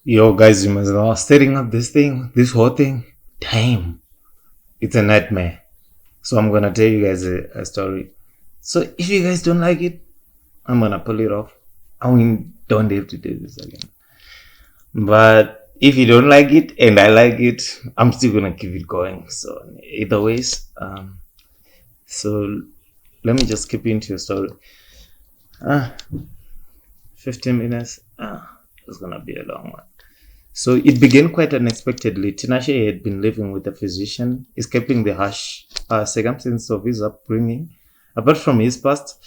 Yo, guys, you must know, setting up this whole thing, damn, it's a nightmare. So I'm gonna tell you guys a story. So if you guys don't like it, I'm gonna pull it off. I mean, don't have to do this again. But if you don't like it and I like it, I'm still gonna keep it going. So either ways, so let me just keep into your story. Ah, 15 minutes. It's gonna be a long one. So it began quite unexpectedly. Tinashe had been living with a physician, escaping the harsh circumstances of his upbringing. Apart from his past,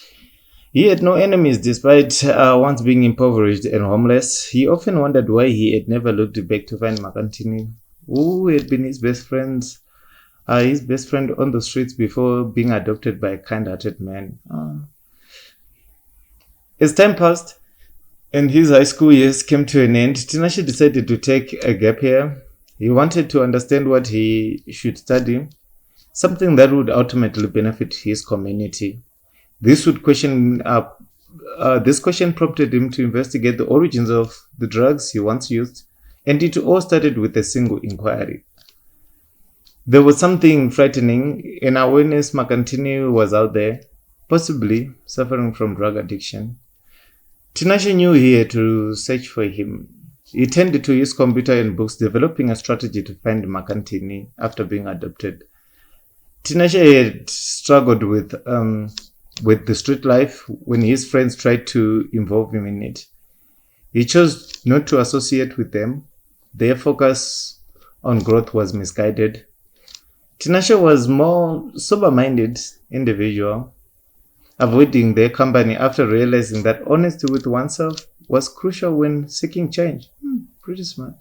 he had no enemies despite once being impoverished and homeless. He often wondered why he had never looked back to find Makantini, who had been his best friend on the streets before being adopted by a kind-hearted man. As time passed, and his high school years came to an end, Tinashe decided to take a gap year. He wanted to understand what he should study, something that would ultimately benefit his community. This would question this question prompted him to investigate the origins of the drugs he once used, and it all started with a single inquiry. There was something frightening. An awareness Makantini was out there, possibly suffering from drug addiction. Tinashe knew he had to search for him. He tended to his computer and books, developing a strategy to find Makantini after being adopted. Tinashe had struggled with the street life when his friends tried to involve him in it. He chose not to associate with them. Their focus on growth was misguided. Tinashe was more sober-minded individual, avoiding their company after realizing that honesty with oneself was crucial when seeking change. Pretty smart.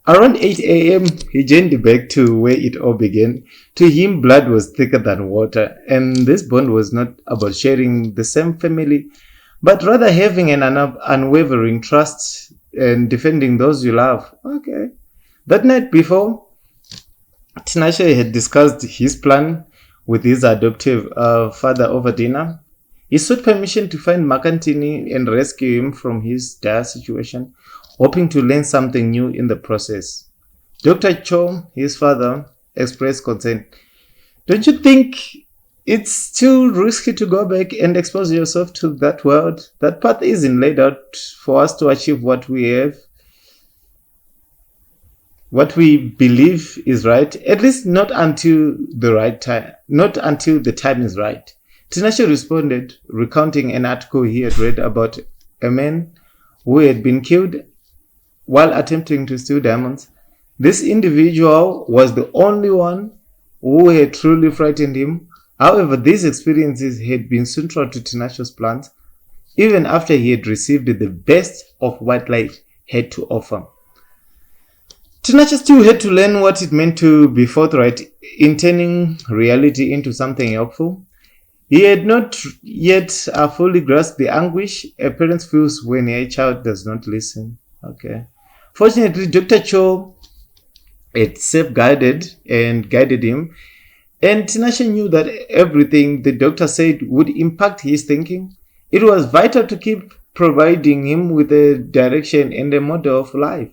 Around 8 a.m., he journeyed back to where it all began. To him, blood was thicker than water, and this bond was not about sharing the same family, but rather having an unwavering trust and defending those you love. Okay. That night before, Tinashe had discussed his plan with his adoptive father over dinner. He sought permission to find Makantini and rescue him from his dire situation, hoping to learn something new in the process. Dr. Cho, his father, expressed concern. Don't you think it's too risky to go back and expose yourself to that world? That path isn't laid out for us to achieve what we believe is right, at least not until the right time, not until the time is right. Tinashe responded, recounting an article he had read about a man who had been killed while attempting to steal diamonds. This individual was the only one who had truly frightened him. However, these experiences had been central to Tinashe's plans, even after he had received the best of what life had to offer. Tinashe still had to learn what it meant to be forthright in turning reality into something helpful. He had not yet fully grasped the anguish a parent feels when a child does not listen. Okay. Fortunately, Dr. Cho had safeguarded and guided him, and Tinashe knew that everything the doctor said would impact his thinking. It was vital to keep providing him with a direction and a model of life.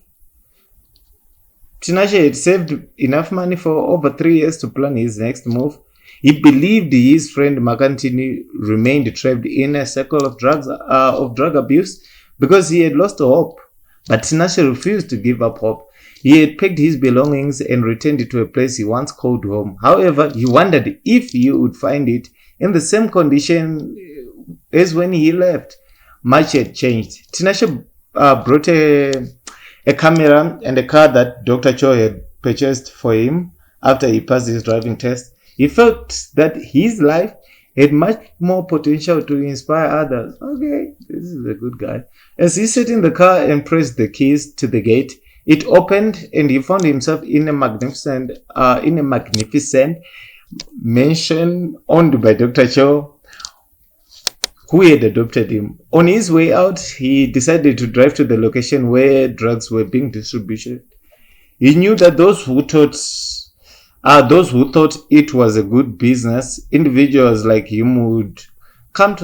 Tinashe had saved enough money for over 3 years to plan his next move. He believed his friend Makantini remained trapped in a cycle of drug abuse because he had lost hope. But Tinashe refused to give up hope. He had packed his belongings and returned to a place he once called home. However, he wondered if he would find it in the same condition as when he left. Much had changed. Tinashe brought a camera and a car that Dr. Cho had purchased for him after he passed his driving test. He felt that his life had much more potential to inspire others. Okay, this is a good guy. As he sat in the car and pressed the keys to the gate, it opened and he found himself in a magnificent mansion owned by Dr. Cho, who had adopted him. On his way out, he decided to drive to the location where drugs were being distributed. He knew that those who thought it was a good business, individuals like him would come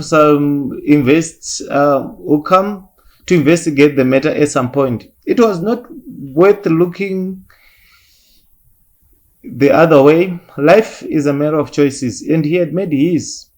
to investigate the matter at some point. It was not worth looking the other way. Life is a matter of choices, and he had made his.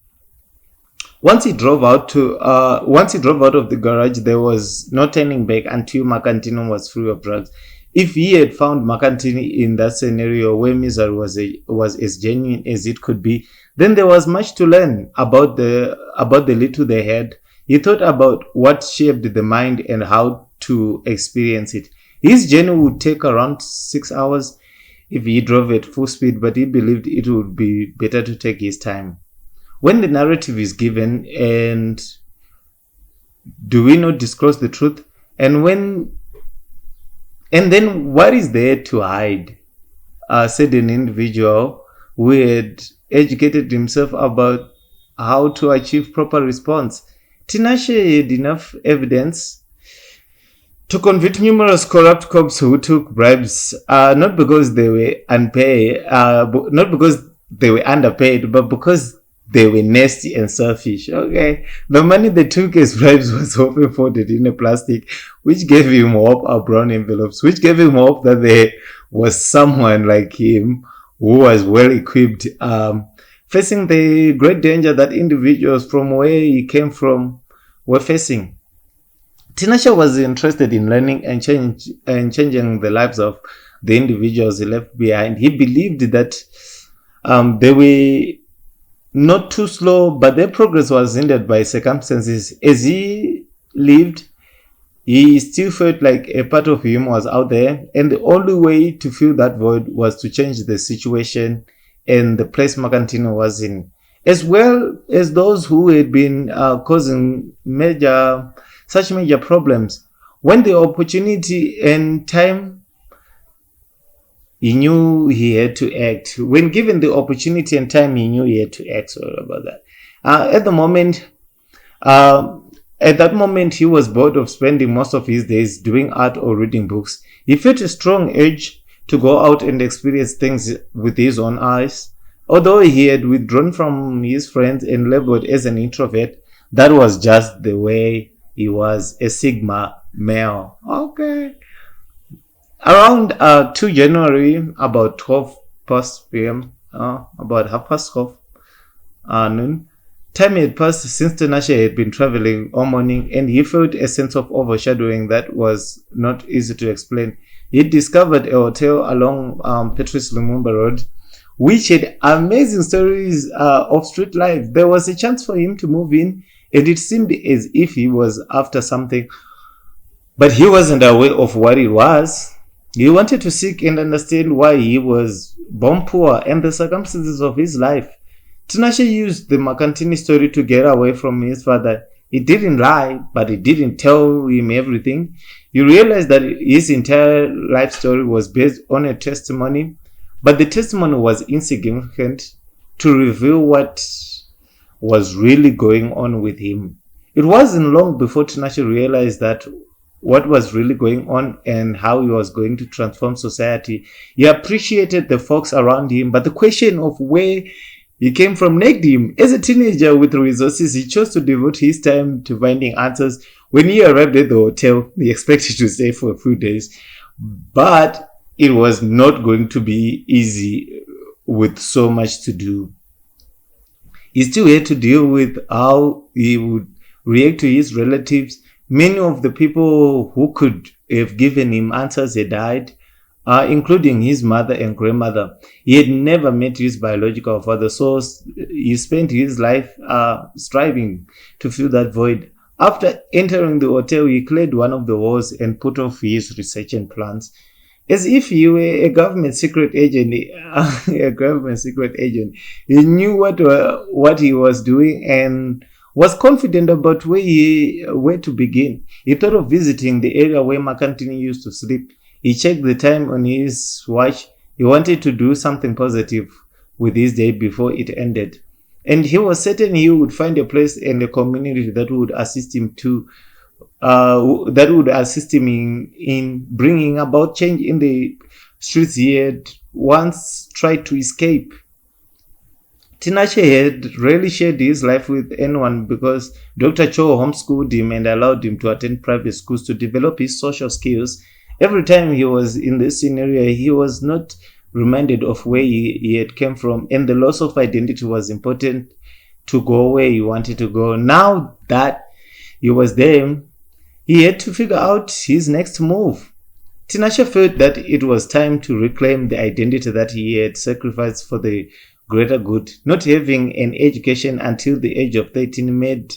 Once he drove out of the garage, there was no turning back until Macantino was free of drugs. If he had found Macantini in that scenario where misery was as genuine as it could be, then there was much to learn about the little they had. He thought about what shaped the mind and how to experience it. His journey would take around 6 hours if he drove at full speed, but he believed it would be better to take his time. When the narrative is given, and do we not disclose the truth? And then what is there to hide? Said an individual who had educated himself about how to achieve proper response. Tinashe had enough evidence to convict numerous corrupt cops who took bribes, not because they were not because they were underpaid, but because they were nasty and selfish. Okay. The money they took as bribes was often folded in a plastic, which gave him hope, or brown envelopes, which gave him hope that there was someone like him who was well equipped, facing the great danger that individuals from where he came from were facing. Tinashe was interested in learning and changing the lives of the individuals he left behind. He believed that they were not too slow, but their progress was hindered by circumstances. As he lived, he still felt like a part of him was out there, and the only way to fill that void was to change the situation and the place Macantino was in, as well as those who had been causing such major problems. When the opportunity and time, he knew he had to act. When given the opportunity and time, he knew he had to act. Sorry about that. At that moment, he was bored of spending most of his days doing art or reading books. He felt a strong urge to go out and experience things with his own eyes. Although he had withdrawn from his friends and labeled as an introvert, that was just the way he was, a Sigma male. Okay. Around 2 January, about 12 past p.m., about 12:30 noon, time had passed since Tinashe had been traveling all morning, and he felt a sense of overshadowing that was not easy to explain. He discovered a hotel along Patrice Lumumba Road, which had amazing stories of street life. There was a chance for him to move in, and it seemed as if he was after something, but he wasn't aware of what it was. He wanted to seek and understand why he was born poor and the circumstances of his life. Tinashe used the Macantini story to get away from his father. He didn't lie, but he didn't tell him everything. He realized that his entire life story was based on a testimony, but the testimony was insignificant to reveal what was really going on with him. It wasn't long before Tinashe realized that what was really going on and how he was going to transform society. He appreciated the folks around him, but the question of where he came from nagged him. As a teenager with resources, he chose to devote his time to finding answers. When he arrived at the hotel, he expected to stay for a few days, but it was not going to be easy with so much to do. He still had to deal with how he would react to his relatives. Many of the people who could have given him answers had died, including his mother and grandmother. He had never met his biological father, so he spent his life striving to fill that void. After entering the hotel, he cleared one of the walls and put off his research and plans. As if he were a government secret agent, he knew what he was doing and was confident about where to begin. He thought of visiting the area where Macantini used to sleep. He checked the time on his watch. He wanted to do something positive with his day before it ended. And he was certain he would find a place and a community that would assist him in bringing about change in the streets he had once tried to escape. Tinashe had rarely shared his life with anyone because Dr. Cho homeschooled him and allowed him to attend private schools to develop his social skills. Every time he was in this scenario, he was not reminded of where he had come from, and the loss of identity was important to go where he wanted to go. Now that he was there, he had to figure out his next move. Tinashe felt that it was time to reclaim the identity that he had sacrificed for the greater good. Not having an education until the age of 13 made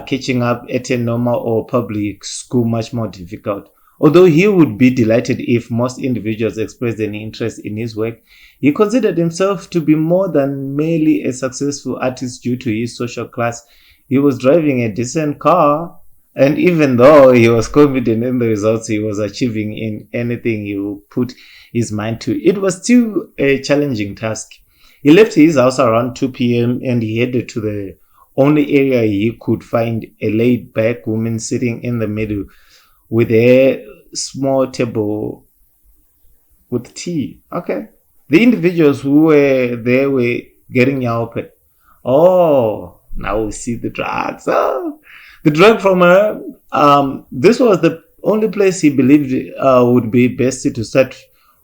catching up at a normal or public school much more difficult. Although he would be delighted if most individuals expressed an interest in his work, he considered himself to be more than merely a successful artist due to his social class. He was driving a decent car, and even though he was confident in the results he was achieving in anything he would put his mind to, it was still a challenging task. He left his house around 2 p.m. and he headed to the only area he could find, a laid-back woman sitting in the middle with a small table with tea. Okay. The individuals who were there were getting yaope. Oh, now we see the drugs. Oh, the drug from her. This was the only place he believed would be best to start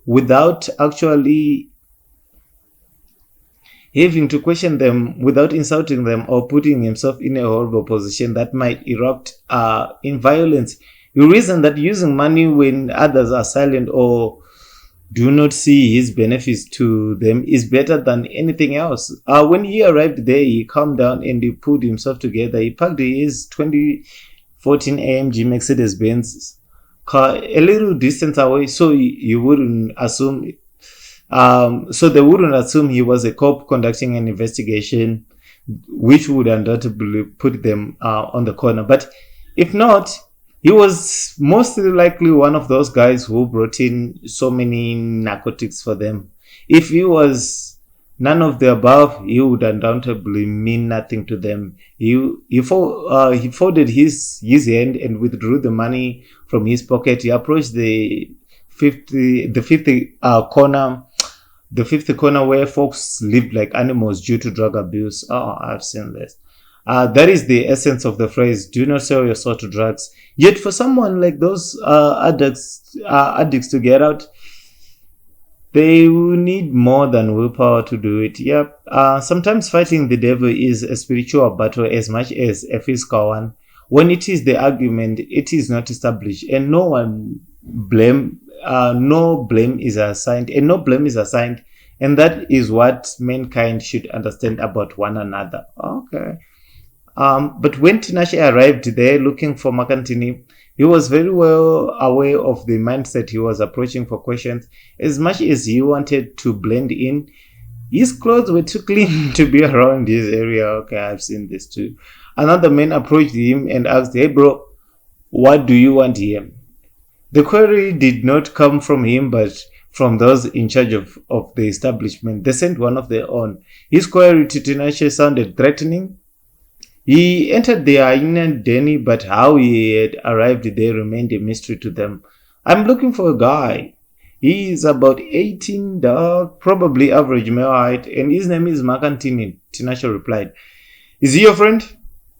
without actually having to question them, without insulting them or putting himself in a horrible position that might erupt in violence. He reasoned that using money when others are silent or do not see his benefits to them is better than anything else. When he arrived there, he calmed down and he pulled himself together. He parked his 2014 AMG Mercedes-Benz car a little distance away so you wouldn't assume so they wouldn't assume he was a cop conducting an investigation, which would undoubtedly put them on the corner. But if not, he was most likely one of those guys who brought in so many narcotics for them. If he was none of the above, he would undoubtedly mean nothing to them. He folded his hand and withdrew the money from his pocket. He approached the fifth corner. The fifth corner where folks lived like animals due to drug abuse. Oh, I've seen this. That is the essence of the phrase, do not sell your soul to drugs. Yet for someone like those addicts to get out, they will need more than willpower to do it. Yep. Sometimes fighting the devil is a spiritual battle as much as a physical one. When it is the argument, it is not established, and no blame is assigned, and that is what mankind should understand about one another. Okay. But when Tinashe arrived there looking for Makantini, he was very well aware of the mindset he was approaching for questions. As much as he wanted to blend in, his clothes were too clean to be around his area. Okay, I've seen this too. Another man approached him and asked, "Hey bro, what do you want here?" The query did not come from him, but from those in charge of the establishment. They sent one of their own. His query to Tinashe sounded threatening. He entered the Hyena Denny, but how he had arrived there remained a mystery to them. "I'm looking for a guy. He is about 18, dark, probably average male height, and his name is Makantini," Tinashe replied. "Is he your friend?"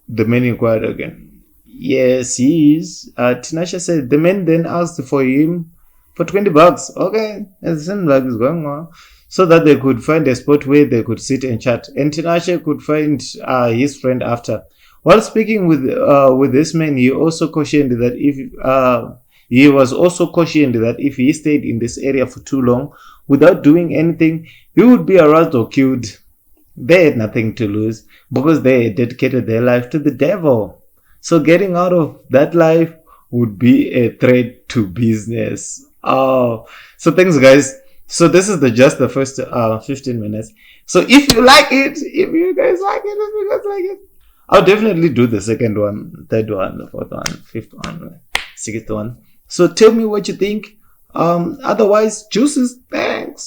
The man inquired again. "Yes, he is," Tinashe said. The man then asked for him for $20. Okay, it seemed like it's going on. So that they could find a spot where they could sit and chat, and Tinashe could find his friend after. While speaking with this man, he also cautioned that if he stayed in this area for too long without doing anything, he would be aroused or killed. They had nothing to lose because they had dedicated their life to the devil. So getting out of that life would be a threat to business. Oh, so thanks guys. So this is just the first 15 minutes. So if you like it, if you guys like it, I'll definitely do the second one, third one, the fourth one, fifth one, sixth one. So tell me what you think. Otherwise, juices. Thanks.